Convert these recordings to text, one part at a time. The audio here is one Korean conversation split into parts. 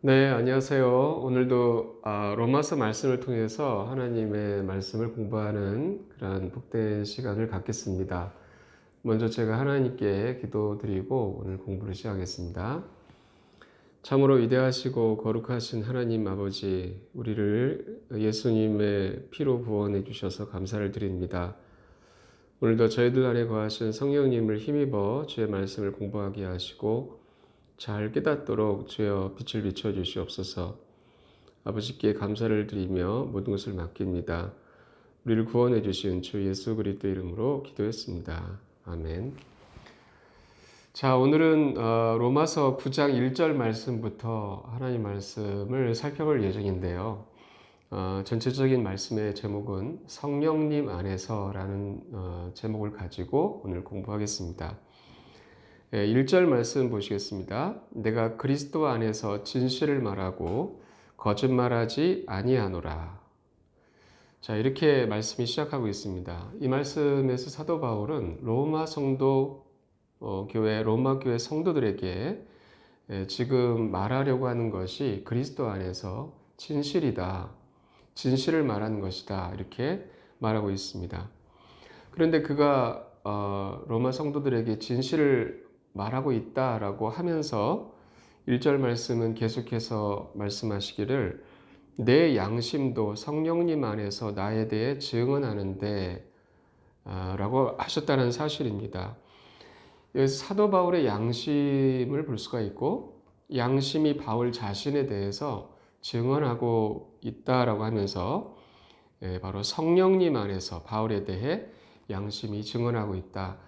네, 안녕하세요. 오늘도 로마서 말씀을 통해서 하나님의 말씀을 공부하는 그런 복된 시간을 갖겠습니다. 먼저 제가 하나님께 기도드리고 오늘 공부를 시작하겠습니다. 참으로 위대하시고 거룩하신 하나님 아버지, 우리를 예수님의 피로 구원해 주셔서 감사를 드립니다. 오늘도 저희들 안에 거하신 성령님을 힘입어 주의 말씀을 공부하게 하시고 잘 깨닫도록 주여 빛을 비춰 주시옵소서. 아버지께 감사를 드리며 모든 것을 맡깁니다. 우리를 구원해 주신 주 예수 그리스도 이름으로 기도했습니다. 아멘. 자, 오늘은 로마서 9장 1절 말씀부터 하나님 말씀을 살펴볼 예정인데요. 전체적인 말씀의 제목은 성령님 안에서라는 제목을 가지고 오늘 공부하겠습니다. 1절 말씀 보시겠습니다. 내가 그리스도 안에서 진실을 말하고 거짓말하지 아니하노라. 자, 이렇게 말씀이 시작하고 있습니다. 이 말씀에서 사도 바울은 로마 교회 성도들에게 지금 말하려고 하는 것이 그리스도 안에서 진실이다. 진실을 말하는 것이다. 이렇게 말하고 있습니다. 그런데 그가 로마 성도들에게 진실을 말하고 있다라고 하면서 1절 말씀은 계속해서 말씀하시기를 내 양심도 성령님 안에서 나에 대해 증언하는데 라고 하셨다는 사실입니다. 여기서 사도 바울의 양심을 볼 수가 있고 양심이 바울 자신에 대해서 증언하고 있다라고 하면서 바로 성령님 안에서 바울에 대해 양심이 증언하고 있다.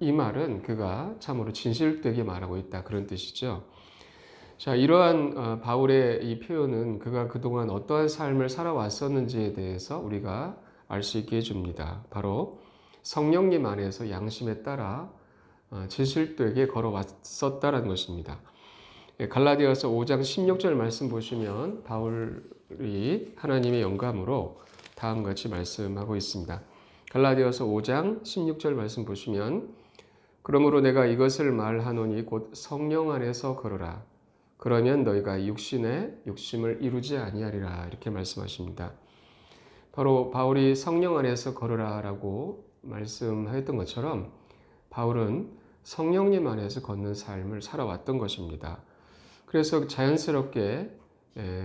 이 말은 그가 참으로 진실되게 말하고 있다. 그런 뜻이죠. 자, 이러한 바울의 이 표현은 그가 그동안 어떠한 삶을 살아왔었는지에 대해서 우리가 알 수 있게 해줍니다. 바로 성령님 안에서 양심에 따라 진실되게 걸어왔었다는 것입니다. 갈라디아서 5장 16절 말씀 보시면 바울이 하나님의 영감으로 다음과 같이 말씀하고 있습니다. 갈라디아서 5장 16절 말씀 보시면 그러므로 내가 이것을 말하노니 곧 성령 안에서 걸으라. 그러면 너희가 육신의 욕심을 이루지 아니하리라. 이렇게 말씀하십니다. 바로 바울이 성령 안에서 걸으라 라고 말씀하였던 것처럼 바울은 성령님 안에서 걷는 삶을 살아왔던 것입니다. 그래서 자연스럽게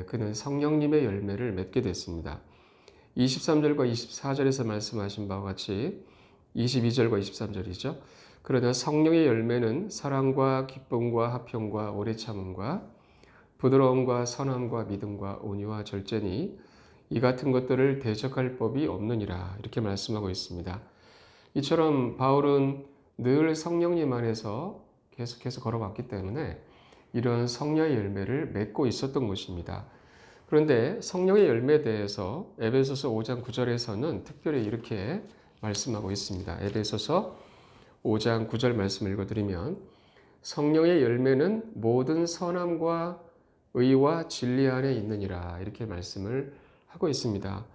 그는 성령님의 열매를 맺게 됐습니다. 23절과 24절에서 말씀하신 바와 같이 22절과 23절이죠. 그러나 성령의 열매는 사랑과 기쁨과 화평과 오래 참음과 부드러움과 선함과 믿음과 온유와 절제니 이 같은 것들을 대적할 법이 없느니라. 이렇게 말씀하고 있습니다. 이처럼 바울은 늘 성령님 안에서 계속해서 걸어왔기 때문에 이런 성령의 열매를 맺고 있었던 것입니다. 그런데 성령의 열매에 대해서 에베소서 5장 9절에서는 특별히 이렇게 말씀하고 있습니다. 에베소서 5장 9절 말씀을 읽어드리면 성령의 열매는 모든 선함과 의와 진리 안에 있느니라. 이렇게 말씀을 하고 있습니다.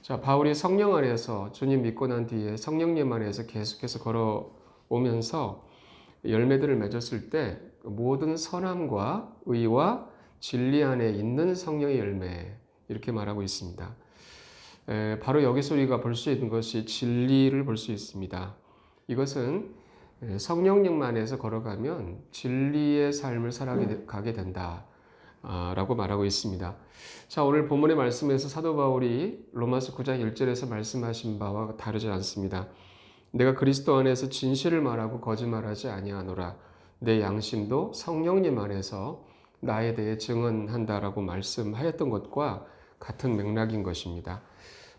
자, 바울이 성령 안에서 주님 믿고 난 뒤에 성령님 안에서 계속해서 걸어오면서 열매들을 맺었을 때 모든 선함과 의와 진리 안에 있는 성령의 열매 이렇게 말하고 있습니다. 바로 여기서 우리가 볼 수 있는 것이 진리를 볼 수 있습니다. 이것은 성령님 안에서 걸어가면 진리의 삶을 살아가게 된다 라고 말하고 있습니다. 자, 오늘 본문의 말씀에서 사도 바울이 로마서 9장 1절에서 말씀하신 바와 다르지 않습니다. 내가 그리스도 안에서 진실을 말하고 거짓말하지 아니하노라. 내 양심도 성령님 안에서 나에 대해 증언한다라고 말씀하였던 것과 같은 맥락인 것입니다.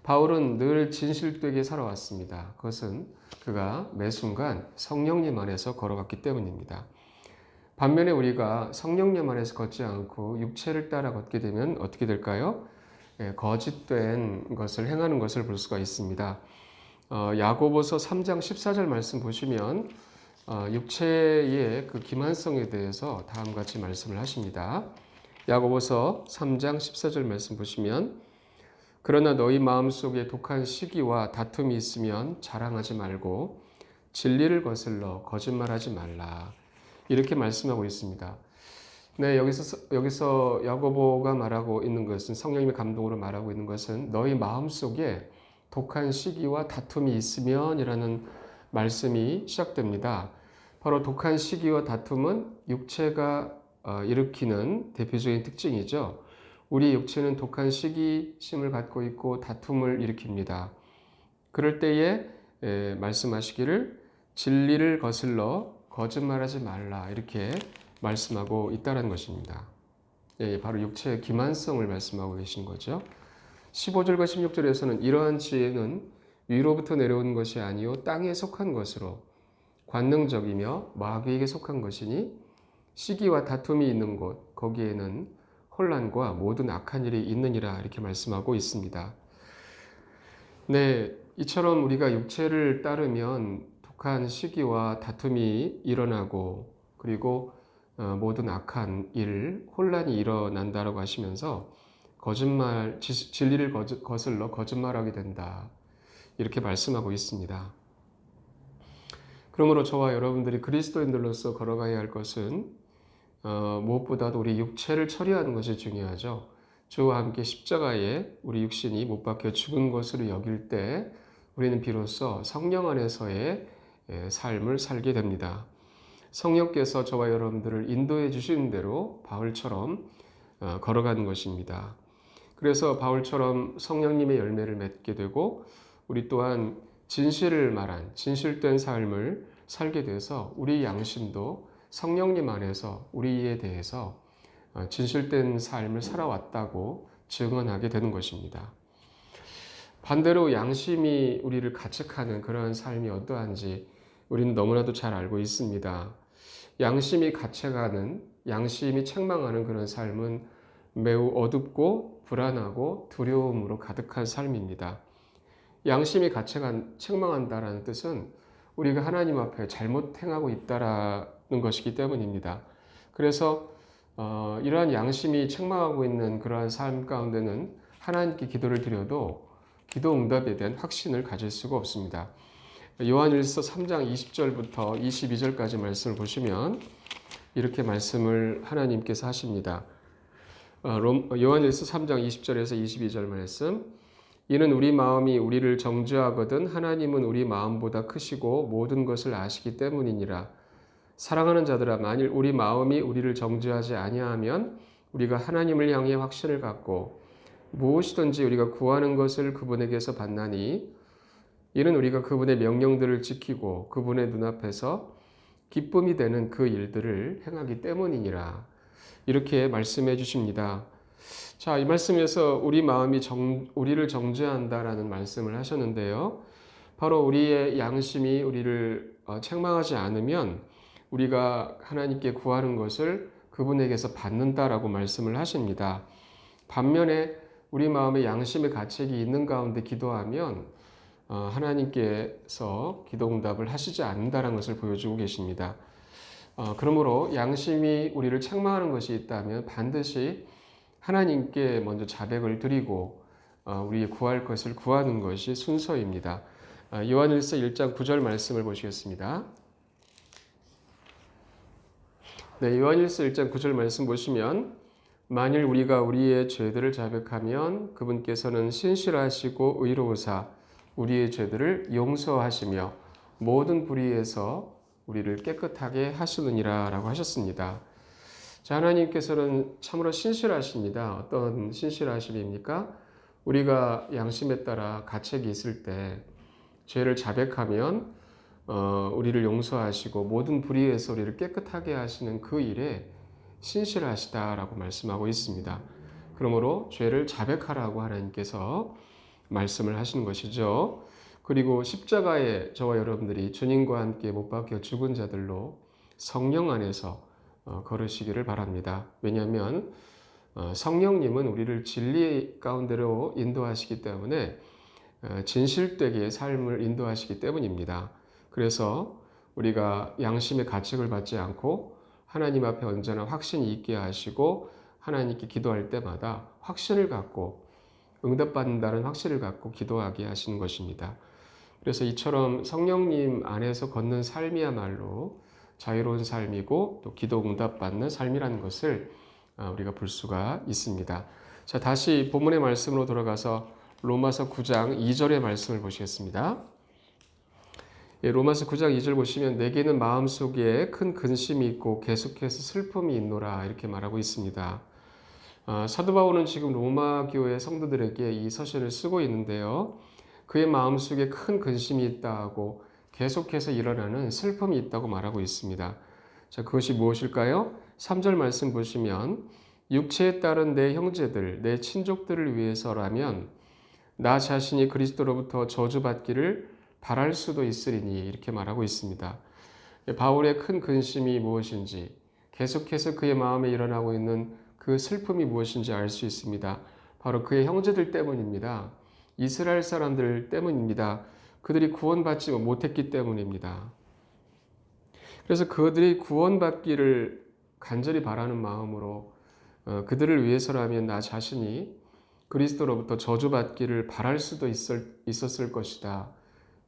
바울은 늘 진실되게 살아왔습니다. 그것은 그가 매 순간 성령님 안에서 걸어갔기 때문입니다. 반면에 우리가 성령님 안에서 걷지 않고 육체를 따라 걷게 되면 어떻게 될까요? 거짓된 것을 행하는 것을 볼 수가 있습니다. 야고보서 3장 14절 말씀 보시면 육체의 그 기만성에 대해서 다음과 같이 말씀을 하십니다. 야고보서 3장 14절 말씀 보시면 그러나 너희 마음속에 독한 시기와 다툼이 있으면 자랑하지 말고 진리를 거슬러 거짓말하지 말라. 이렇게 말씀하고 있습니다. 네, 여기서 야고보가 말하고 있는 것은, 성령님의 감동으로 말하고 있는 것은 너희 마음속에 독한 시기와 다툼이 있으면이라는 말씀이 시작됩니다. 바로 독한 시기와 다툼은 육체가 일으키는 대표적인 특징이죠. 우리 육체는 독한 시기심을 갖고 있고 다툼을 일으킵니다. 그럴 때에 말씀하시기를 진리를 거슬러 거짓말하지 말라, 이렇게 말씀하고 있다는 것입니다. 바로 육체의 기만성을 말씀하고 계신 거죠. 15절과 16절에서는 이러한 지혜는 위로부터 내려온 것이 아니요 땅에 속한 것으로 관능적이며 마귀에게 속한 것이니 시기와 다툼이 있는 곳 거기에는 혼란과 모든 악한 일이 있느니라, 이렇게 말씀하고 있습니다. 네, 이처럼 우리가 육체를 따르면 독한 시기와 다툼이 일어나고, 그리고 모든 악한 일, 혼란이 일어난다라고 하시면서 진리를 거슬러 거짓말하게 된다, 이렇게 말씀하고 있습니다. 그러므로 저와 여러분들이 그리스도인들로서 걸어가야 할 것은 무엇보다도 우리 육체를 처리하는 것이 중요하죠. 주와 함께 십자가에 우리 육신이 못 박혀 죽은 것으로 여길 때 우리는 비로소 성령 안에서의 삶을 살게 됩니다. 성령께서 저와 여러분들을 인도해 주시는 대로 바울처럼 걸어가는 것입니다. 그래서 바울처럼 성령님의 열매를 맺게 되고, 우리 또한 진실을 말한 진실된 삶을 살게 돼서 우리 양심도 성령님 안에서 우리에 대해서 진실된 삶을 살아왔다고 증언하게 되는 것입니다. 반대로 양심이 우리를 가책하는 그러한 삶이 어떠한지 우리는 너무나도 잘 알고 있습니다. 양심이 가책하는, 양심이 책망하는 그런 삶은 매우 어둡고 불안하고 두려움으로 가득한 삶입니다. 양심이 책망한다라는 뜻은 우리가 하나님 앞에 잘못 행하고 있다라는 것이기 때문입니다. 그래서 이러한 양심이 책망하고 있는 그러한 삶 가운데는 하나님께 기도를 드려도 기도 응답에 대한 확신을 가질 수가 없습니다. 요한일서 3장 20절부터 22절까지 말씀을 보시면 이렇게 말씀을 하나님께서 하십니다. 요한일서 3장 20절에서 22절 말씀. 이는 우리 마음이 우리를 정죄하거든 하나님은 우리 마음보다 크시고 모든 것을 아시기 때문이니라. 사랑하는 자들아, 만일 우리 마음이 우리를 정죄하지 아니하면 우리가 하나님을 향해 확신을 갖고 무엇이든지 우리가 구하는 것을 그분에게서 받나니, 이는 우리가 그분의 명령들을 지키고 그분의 눈앞에서 기쁨이 되는 그 일들을 행하기 때문이니라, 이렇게 말씀해 주십니다. 자, 이 말씀에서 우리 마음이 우리를 정죄한다라는 말씀을 하셨는데요. 바로 우리의 양심이 우리를 책망하지 않으면 우리가 하나님께 구하는 것을 그분에게서 받는다라고 말씀을 하십니다. 반면에 우리 마음에 양심의 가책이 있는 가운데 기도하면 하나님께서 기도 응답을 하시지 않는다는 것을 보여주고 계십니다. 그러므로 양심이 우리를 책망하는 것이 있다면 반드시 하나님께 먼저 자백을 드리고 우리의 구할 것을 구하는 것이 순서입니다. 요한일서 1장 9절 말씀을 보시겠습니다. 네, 요한일서 1장 9절 말씀 보시면, 만일 우리가 우리의 죄들을 자백하면 그분께서는 신실하시고 의로우사 우리의 죄들을 용서하시며 모든 불의에서 우리를 깨끗하게 하시느니라 라고 하셨습니다. 자, 하나님께서는 참으로 신실하십니다. 어떤 신실하심입니까? 우리가 양심에 따라 가책이 있을 때 죄를 자백하면 우리를 용서하시고 모든 불의에서 우리를 깨끗하게 하시는 그 일에 신실하시다라고 말씀하고 있습니다. 그러므로 죄를 자백하라고 하나님께서 말씀을 하시는 것이죠. 그리고 십자가에 저와 여러분들이 주님과 함께 못 박혀 죽은 자들로 성령 안에서 걸으시기를 바랍니다. 왜냐하면 성령님은 우리를 진리 가운데로 인도하시기 때문에 진실되게 삶을 인도하시기 때문입니다. 그래서 우리가 양심의 가책을 받지 않고 하나님 앞에 언제나 확신이 있게 하시고 하나님께 기도할 때마다 확신을 갖고 응답받는다는 확신을 갖고 기도하게 하시는 것입니다. 그래서 이처럼 성령님 안에서 걷는 삶이야말로 자유로운 삶이고 또 기도 응답받는 삶이라는 것을 우리가 볼 수가 있습니다. 자, 다시 본문의 말씀으로 돌아가서 로마서 9장 2절의 말씀을 보시겠습니다. 예, 로마서 9장 2절 보시면 내게는 마음속에 큰 근심이 있고 계속해서 슬픔이 있노라 이렇게 말하고 있습니다. 사도 바울은 지금 로마 교회 성도들에게 이 서신을 쓰고 있는데요. 그의 마음속에 큰 근심이 있다고 계속해서 일어나는 슬픔이 있다고 말하고 있습니다. 자, 그것이 무엇일까요? 3절 말씀 보시면 육체에 따른 내 형제들, 내 친족들을 위해서라면 나 자신이 그리스도로부터 저주받기를 바랄 수도 있으리니 이렇게 말하고 있습니다. 바울의 큰 근심이 무엇인지 계속해서 그의 마음에 일어나고 있는 그 슬픔이 무엇인지 알 수 있습니다. 바로 그의 형제들 때문입니다. 이스라엘 사람들 때문입니다. 그들이 구원받지 못했기 때문입니다. 그래서 그들이 구원받기를 간절히 바라는 마음으로 그들을 위해서라면 나 자신이 그리스도로부터 저주받기를 바랄 수도 있었을 것이다.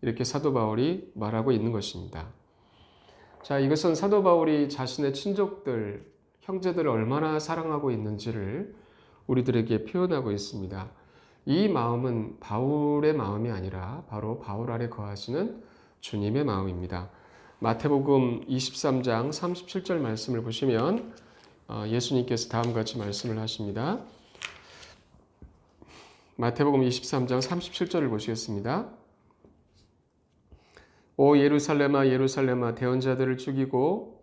이렇게 사도 바울이 말하고 있는 것입니다. 자, 이것은 사도 바울이 자신의 친족들, 형제들을 얼마나 사랑하고 있는지를 우리들에게 표현하고 있습니다. 이 마음은 바울의 마음이 아니라 바로 바울 아래 거하시는 주님의 마음입니다. 마태복음 23장 37절 말씀을 보시면 예수님께서 다음과 같이 말씀을 하십니다. 마태복음 23장 37절을 보시겠습니다. 오 예루살렘아 예루살렘아 대언자들을 죽이고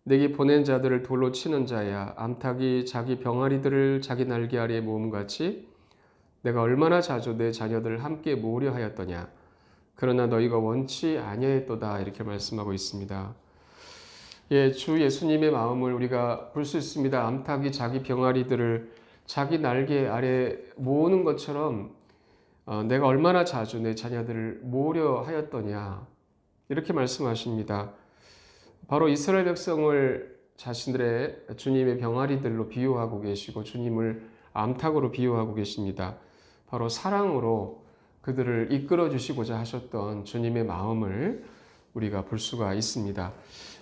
내게 보낸 자들을 돌로 치는 자야 암탉이 자기 병아리들을 자기 날개 아래에 모음같이 내가 얼마나 자주 내 자녀들을 함께 모으려 하였더냐 그러나 너희가 원치 아니하였도다 이렇게 말씀하고 있습니다. 예, 주 예수님의 마음을 우리가 볼 수 있습니다. 암탉이 자기 병아리들을 자기 날개 아래 모으는 것처럼 내가 얼마나 자주 내 자녀들을 모으려 하였더냐 이렇게 말씀하십니다. 바로 이스라엘 백성을 자신들의 주님의 병아리들로 비유하고 계시고 주님을 암탉으로 비유하고 계십니다. 바로 사랑으로 그들을 이끌어 주시고자 하셨던 주님의 마음을 우리가 볼 수가 있습니다.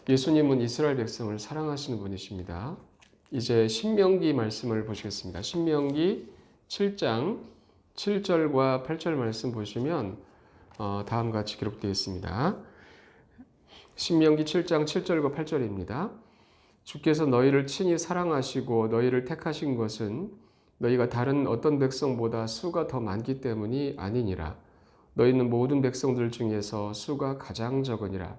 예수님은 이스라엘 백성을 사랑하시는 분이십니다. 이제 신명기 말씀을 보시겠습니다. 신명기 7장 7절과 8절 말씀 보시면 다음과 같이 기록되어 있습니다. 신명기 7장 7절과 8절입니다. 주께서 너희를 친히 사랑하시고 너희를 택하신 것은 너희가 다른 어떤 백성보다 수가 더 많기 때문이 아니니라. 너희는 모든 백성들 중에서 수가 가장 적으니라.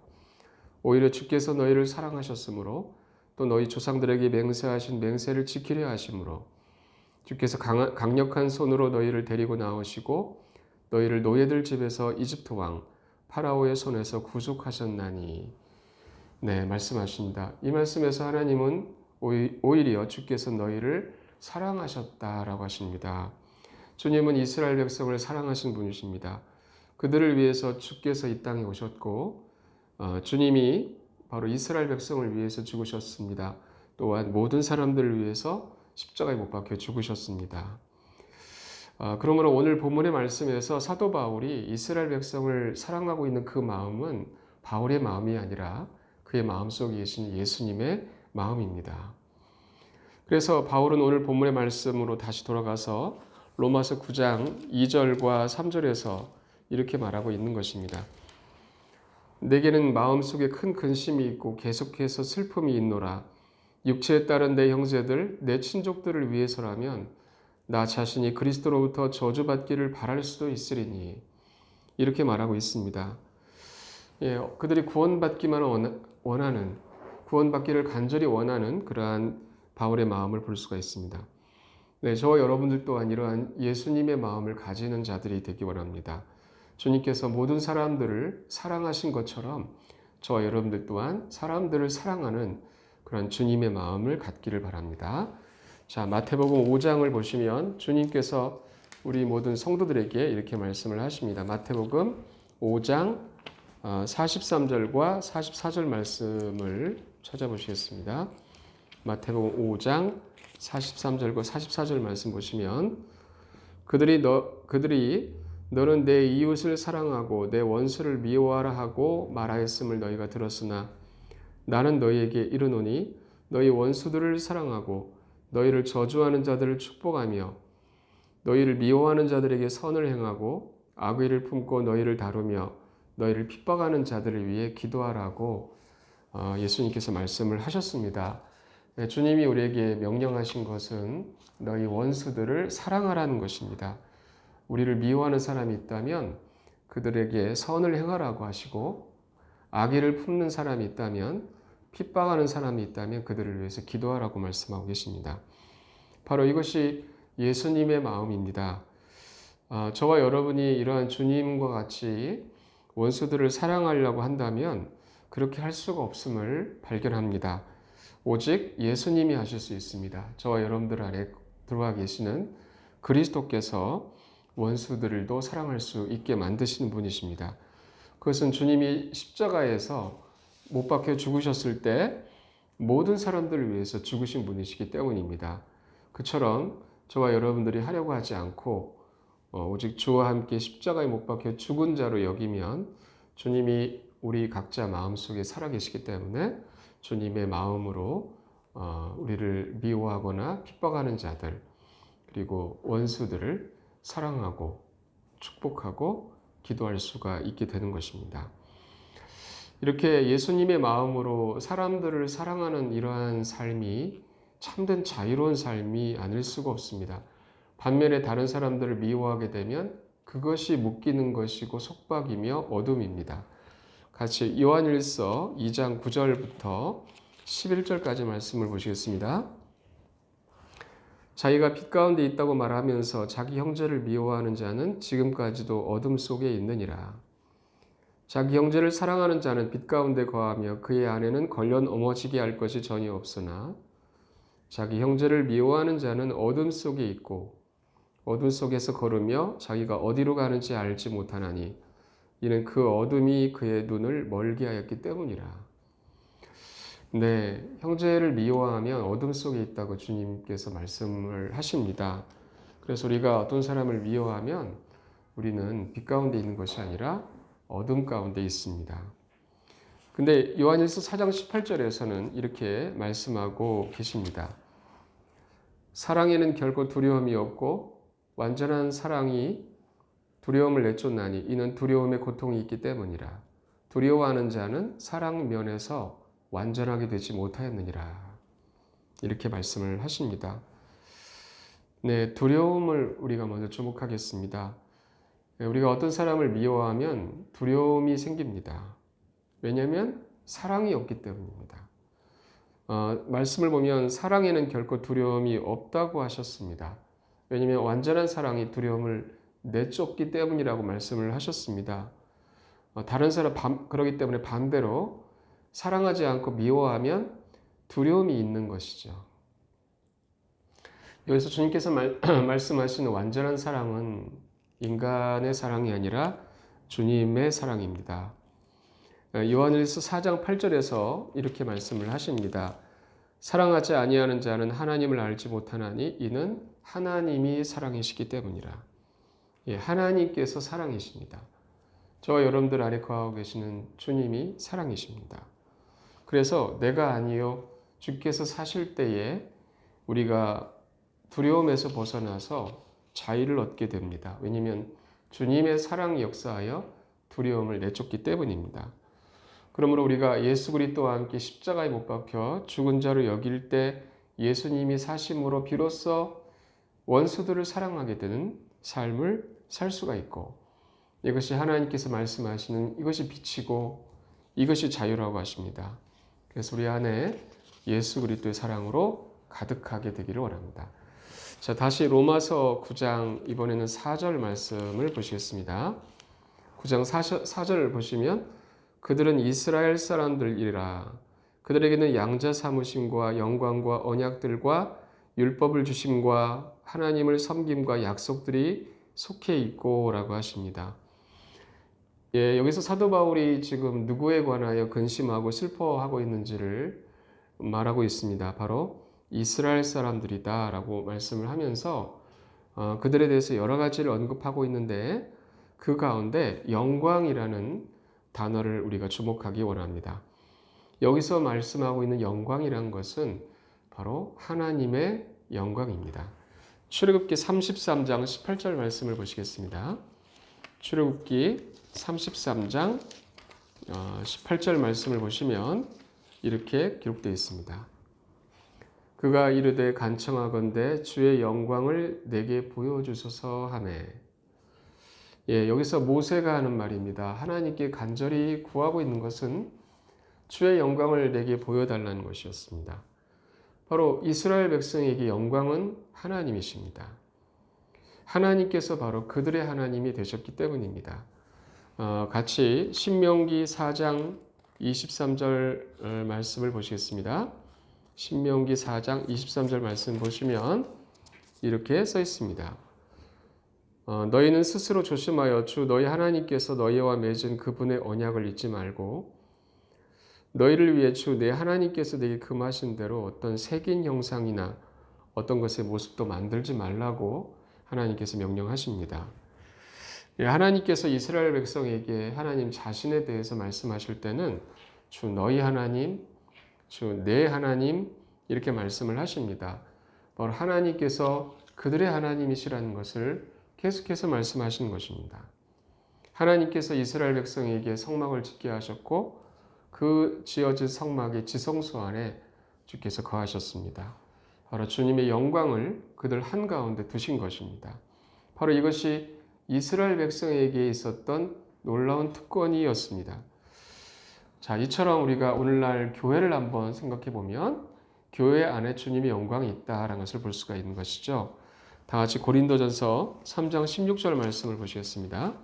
오히려 주께서 너희를 사랑하셨으므로 또 너희 조상들에게 맹세하신 맹세를 지키려 하심으로 주께서 강력한 손으로 너희를 데리고 나오시고 너희를 노예들 집에서 이집트 왕 파라오의 손에서 구속하셨나니. 네, 말씀하십니다. 이 말씀에서 하나님은 오히려 주께서 너희를 사랑하셨다라고 하십니다. 주님은 이스라엘 백성을 사랑하신 분이십니다. 그들을 위해서 주께서 이 땅에 오셨고 주님이 바로 이스라엘 백성을 위해서 죽으셨습니다. 또한 모든 사람들을 위해서 십자가에 못 박혀 죽으셨습니다. 그러므로 오늘 본문의 말씀에서 사도 바울이 이스라엘 백성을 사랑하고 있는 그 마음은 바울의 마음이 아니라 그의 마음속에 계신 예수님의 마음입니다. 그래서 바울은 오늘 본문의 말씀으로 다시 돌아가서 로마서 9장 2절과 3절에서 이렇게 말하고 있는 것입니다. 내게는 마음속에 큰 근심이 있고 계속해서 슬픔이 있노라. 육체에 따른 내 형제들, 내 친족들을 위해서라면 나 자신이 그리스도로부터 저주받기를 바랄 수도 있으리니 이렇게 말하고 있습니다. 예, 그들이 구원받기만 원하는 구원받기를 간절히 원하는 그러한 바울의 마음을 볼 수가 있습니다. 네, 저와 여러분들 또한 이러한 예수님의 마음을 가지는 자들이 되기 원합니다. 주님께서 모든 사람들을 사랑하신 것처럼 저와 여러분들 또한 사람들을 사랑하는 그런 주님의 마음을 갖기를 바랍니다. 자, 마태복음 5장을 보시면 주님께서 우리 모든 성도들에게 이렇게 말씀을 하십니다. 마태복음 5장 43절과 44절 말씀을 찾아보시겠습니다. 마태복음 5장 43절과 44절 말씀 보시면 그들이 너는 내 이웃을 사랑하고 내 원수를 미워하라 하고 말하였음을 너희가 들었으나 나는 너희에게 이르노니 너희 원수들을 사랑하고 너희를 저주하는 자들을 축복하며 너희를 미워하는 자들에게 선을 행하고 악의를 품고 너희를 다루며 너희를 핍박하는 자들을 위해 기도하라고 예수님께서 말씀을 하셨습니다. 주님이 우리에게 명령하신 것은 너희 원수들을 사랑하라는 것입니다. 우리를 미워하는 사람이 있다면 그들에게 선을 행하라고 하시고 악의를 품는 사람이 있다면 핍박하는 사람이 있다면 그들을 위해서 기도하라고 말씀하고 계십니다. 바로 이것이 예수님의 마음입니다. 저와 여러분이 이러한 주님과 같이 원수들을 사랑하려고 한다면 그렇게 할 수가 없음을 발견합니다. 오직 예수님이 하실 수 있습니다. 저와 여러분들 안에 들어와 계시는 그리스도께서 원수들도 사랑할 수 있게 만드시는 분이십니다. 그것은 주님이 십자가에서 못 박혀 죽으셨을 때 모든 사람들을 위해서 죽으신 분이시기 때문입니다. 그처럼 저와 여러분들이 하려고 하지 않고 오직 주와 함께 십자가에 못 박혀 죽은 자로 여기면 주님이 우리 각자 마음속에 살아계시기 때문에 주님의 마음으로 우리를 미워하거나 핍박하는 자들 그리고 원수들을 사랑하고 축복하고 기도할 수가 있게 되는 것입니다. 이렇게 예수님의 마음으로 사람들을 사랑하는 이러한 삶이 참된 자유로운 삶이 아닐 수가 없습니다. 반면에 다른 사람들을 미워하게 되면 그것이 묶이는 것이고 속박이며 어둠입니다. 같이 요한일서 2장 9절부터 11절까지 말씀을 보시겠습니다. 자기가 빛 가운데 있다고 말하면서 자기 형제를 미워하는 자는 지금까지도 어둠 속에 있느니라. 자기 형제를 사랑하는 자는 빛 가운데 거하며 그의 안에는 걸려 넘어지게 할 것이 전혀 없으나 자기 형제를 미워하는 자는 어둠 속에 있고 어둠 속에서 걸으며 자기가 어디로 가는지 알지 못하나니 이는 그 어둠이 그의 눈을 멀게 하였기 때문이라. 네, 형제를 미워하면 어둠 속에 있다고 주님께서 말씀을 하십니다. 그래서 우리가 어떤 사람을 미워하면 우리는 빛 가운데 있는 것이 아니라 어둠 가운데 있습니다. 근데 요한일서 4장 18절에서는 이렇게 말씀하고 계십니다. 사랑에는 결코 두려움이 없고 완전한 사랑이 두려움을 내쫓나니 이는 두려움의 고통이 있기 때문이라. 두려워하는 자는 사랑 면에서 완전하게 되지 못하였느니라. 이렇게 말씀을 하십니다. 네, 두려움을 우리가 먼저 주목하겠습니다. 우리가 어떤 사람을 미워하면 두려움이 생깁니다. 왜냐하면 사랑이 없기 때문입니다. 말씀을 보면 사랑에는 결코 두려움이 없다고 하셨습니다. 왜냐하면 완전한 사랑이 두려움을 내쫓기 때문이라고 말씀을 하셨습니다. 다른 사람 그러기 때문에 반대로 사랑하지 않고 미워하면 두려움이 있는 것이죠. 여기서 주님께서 말씀하시는 완전한 사랑은 인간의 사랑이 아니라 주님의 사랑입니다. 요한일서 4장 8절에서 이렇게 말씀을 하십니다. 사랑하지 아니하는 자는 하나님을 알지 못하나니 이는 하나님이 사랑이시기 때문이라. 예, 하나님께서 사랑이십니다. 저와 여러분들 안에 거하고 계시는 주님이 사랑이십니다. 그래서 내가 아니요 주께서 사실 때에 우리가 두려움에서 벗어나서 자유를 얻게 됩니다. 왜냐하면 주님의 사랑이 역사하여 두려움을 내쫓기 때문입니다. 그러므로 우리가 예수 그리스도와 함께 십자가에 못 박혀 죽은 자로 여길 때 예수님이 사심으로 비로소 원수들을 사랑하게 되는 삶을 살 수가 있고 이것이 하나님께서 말씀하시는 이것이 빛이고 이것이 자유라고 하십니다. 그래서 우리 안에 예수 그리스도의 사랑으로 가득하게 되기를 원합니다. 자, 다시 로마서 9장 이번에는 4절 말씀을 보시겠습니다. 9장 4절을 보시면 그들은 이스라엘 사람들이라 그들에게는 양자 삼으심과 영광과 언약들과 율법을 주심과 하나님을 섬김과 약속들이 속해 있고 라고 하십니다. 예, 여기서 사도 바울이 지금 누구에 관하여 근심하고 슬퍼하고 있는지를 말하고 있습니다. 바로 이스라엘 사람들이다 라고 말씀을 하면서 그들에 대해서 여러 가지를 언급하고 있는데 그 가운데 영광이라는 단어를 우리가 주목하기 원합니다. 여기서 말씀하고 있는 영광이란 것은 바로 하나님의 영광입니다. 출애굽기 33장 18절 말씀을 보시겠습니다. 출애굽기 33장 18절 말씀을 보시면 이렇게 기록되어 있습니다. 그가 이르되 간청하건대 주의 영광을 내게 보여주소서 하매. 여기서 모세가 하는 말입니다. 하나님께 간절히 구하고 있는 것은 주의 영광을 내게 보여달라는 것이었습니다. 바로 이스라엘 백성에게 영광은 하나님이십니다. 하나님께서 바로 그들의 하나님이 되셨기 때문입니다. 같이 신명기 4장 23절 말씀을 보시겠습니다. 신명기 4장 23절 말씀 보시면 이렇게 써 있습니다. 너희는 스스로 조심하여 주 너희 하나님께서 너희와 맺은 그분의 언약을 잊지 말고 너희를 위해 주 내 하나님께서 내게 금하신 대로 어떤 새긴 형상이나 어떤 것의 모습도 만들지 말라고 하나님께서 명령하십니다. 하나님께서 이스라엘 백성에게 하나님 자신에 대해서 말씀하실 때는 주 너희 하나님, 주 내 하나님 이렇게 말씀을 하십니다. 바로 하나님께서 그들의 하나님이시라는 것을 계속해서 말씀하시는 것입니다. 하나님께서 이스라엘 백성에게 성막을 짓게 하셨고 그 지어진 성막의 지성소 안에 주께서 거하셨습니다. 바로 주님의 영광을 그들 한가운데 두신 것입니다. 바로 이것이 이스라엘 백성에게 있었던 놀라운 특권이었습니다. 자, 이처럼 우리가 오늘날 교회를 한번 생각해 보면 교회 안에 주님의 영광이 있다라는 것을 볼 수가 있는 것이죠. 다 같이 고린도전서 3장 16절 말씀을 보시겠습니다.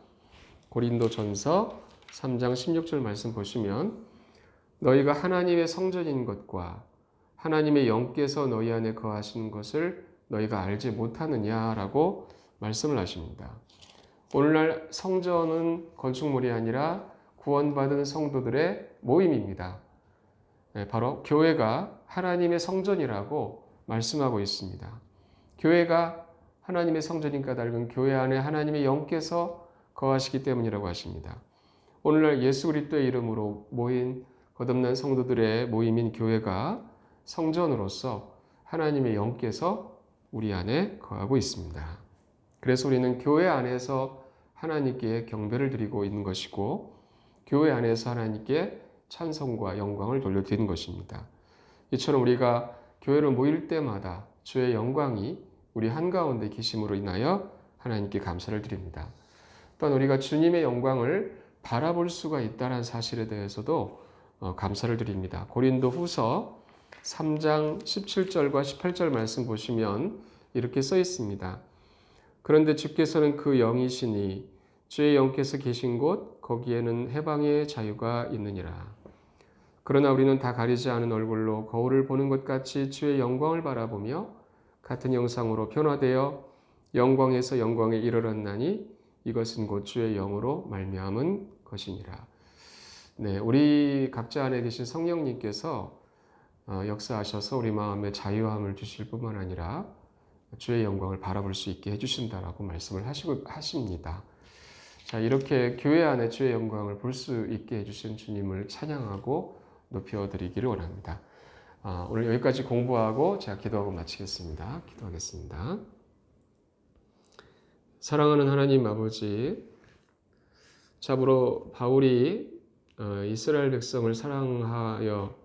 고린도전서 3장 16절 말씀 보시면 너희가 하나님의 성전인 것과 하나님의 영께서 너희 안에 거하시는 것을 너희가 알지 못하느냐라고 말씀을 하십니다. 오늘날 성전은 건축물이 아니라 구원받은 성도들의 모임입니다. 바로 교회가 하나님의 성전이라고 말씀하고 있습니다. 교회가 하나님의 성전인 까닭은 교회 안에 하나님의 영께서 거하시기 때문이라고 하십니다. 오늘날 예수 그리스도의 이름으로 모인 거듭난 성도들의 모임인 교회가 성전으로서 하나님의 영께서 우리 안에 거하고 있습니다. 그래서 우리는 교회 안에서 하나님께 경배를 드리고 있는 것이고 교회 안에서 하나님께 찬송과 영광을 돌려드리는 것입니다. 이처럼 우리가 교회로 모일 때마다 주의 영광이 우리 한가운데 계심으로 인하여 하나님께 감사를 드립니다. 또한 우리가 주님의 영광을 바라볼 수가 있다는 사실에 대해서도 감사를 드립니다. 고린도 후서 3장 17절과 18절 말씀 보시면 이렇게 써 있습니다. 그런데 주께서는 그 영이시니 주의 영께서 계신 곳 거기에는 해방의 자유가 있느니라. 그러나 우리는 다 가리지 않은 얼굴로 거울을 보는 것 같이 주의 영광을 바라보며 같은 형상으로 변화되어 영광에서 영광에 이르렀나니 이것은 곧 주의 영으로 말미암은 것이니라. 네, 우리 각자 안에 계신 성령님께서 역사하셔서 우리 마음에 자유함을 주실 뿐만 아니라 주의 영광을 바라볼 수 있게 해주신다라고 말씀을 하십니다. 자, 이렇게 교회 안에 주의 영광을 볼 수 있게 해주신 주님을 찬양하고 높여드리기를 원합니다. 오늘 여기까지 공부하고 제가 기도하고 마치겠습니다. 기도하겠습니다. 사랑하는 하나님 아버지, 참으로 바울이 이스라엘 백성을 사랑하여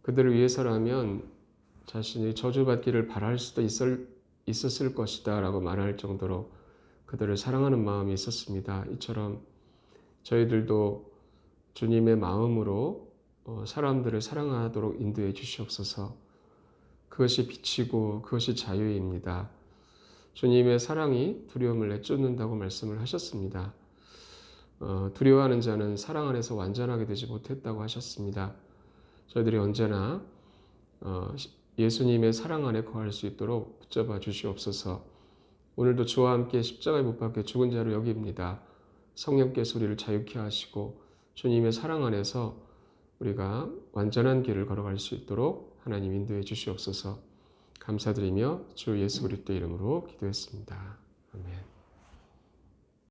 그들을 위해서라면 자신이 저주받기를 바랄 수도 있었을 것이다 라고 말할 정도로 그들을 사랑하는 마음이 있었습니다. 이처럼 저희들도 주님의 마음으로 사람들을 사랑하도록 인도해 주시옵소서. 그것이 빛이고 그것이 자유입니다. 주님의 사랑이 두려움을 내쫓는다고 말씀을 하셨습니다. 두려워하는 자는 사랑 안에서 완전하게 되지 못했다고 하셨습니다. 저희들이 언제나 예수님의 사랑 안에 거할 수 있도록 붙잡아 주시옵소서. 오늘도 주와 함께 십자가에 못 박혀 죽은 자로 여깁니다. 성령께서 우리를 자유케 하시고 주님의 사랑 안에서 우리가 완전한 길을 걸어갈 수 있도록 하나님 인도해 주시옵소서. 감사드리며 주 예수 그리스도 이름으로 기도했습니다. 아멘.